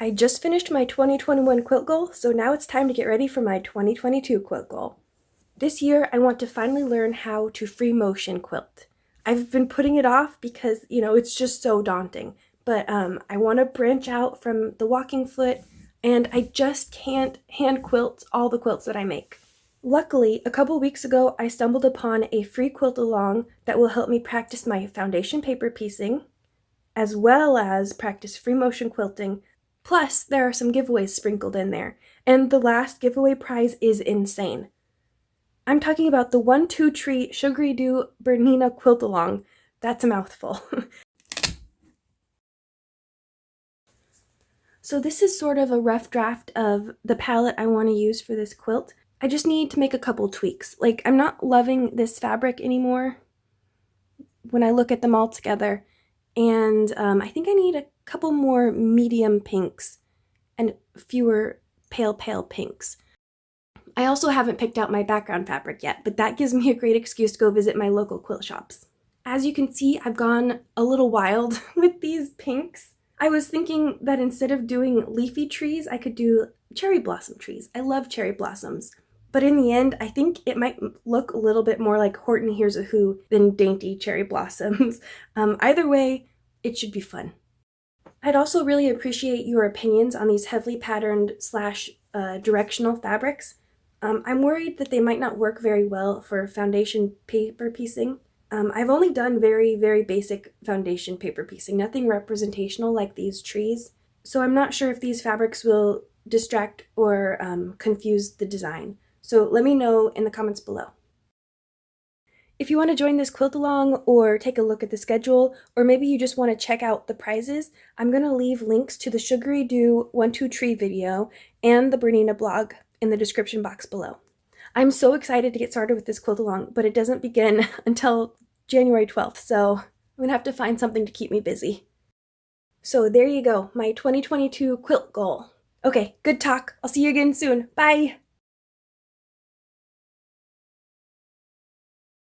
I just finished my 2021 quilt goal, so now it's time to get ready for my 2022 quilt goal. This year, I want to finally learn how to free motion quilt. I've been putting it off because, it's just so daunting. But I want to branch out from the walking foot, and I just can't hand quilt all the quilts that I make. Luckily, a couple weeks ago, I stumbled upon a free Quilt Along that will help me practice my foundation paper piecing, as well as practice free motion quilting. Plus, there are some giveaways sprinkled in there, and the last giveaway prize is insane. I'm talking about the 1-2 tree Sugaridoo Bernina Quilt Along. That's a mouthful. So this is sort of a rough draft of the palette I want to use for this quilt. I just need to make a couple tweaks. I'm not loving this fabric anymore when I look at them all together. And I think I need a couple more medium pinks and fewer pale pinks. I also haven't picked out my background fabric yet, but that gives me a great excuse to go visit my local quilt shops. As you can see, I've gone a little wild with these pinks. I was thinking that instead of doing leafy trees, I could do cherry blossom trees. I love cherry blossoms. But in the end, I think it might look a little bit more like Horton Hears a Who than dainty cherry blossoms. Either way, it should be fun. I'd also really appreciate your opinions on these heavily patterned / directional fabrics. I'm worried that they might not work very well for foundation paper piecing. I've only done very, very basic foundation paper piecing, nothing representational like these trees. So I'm not sure if these fabrics will distract or confuse the design. So let me know in the comments below. If you want to join this quilt along or take a look at the schedule, or maybe you just want to check out the prizes, I'm going to leave links to the Sugaridoo 1-2 tree video and the Bernina blog in the description box below. I'm so excited to get started with this quilt along, but it doesn't begin until January 12th, so I'm going to have to find something to keep me busy. So there you go, my 2022 quilt goal. Okay, good talk. I'll see you again soon. Bye!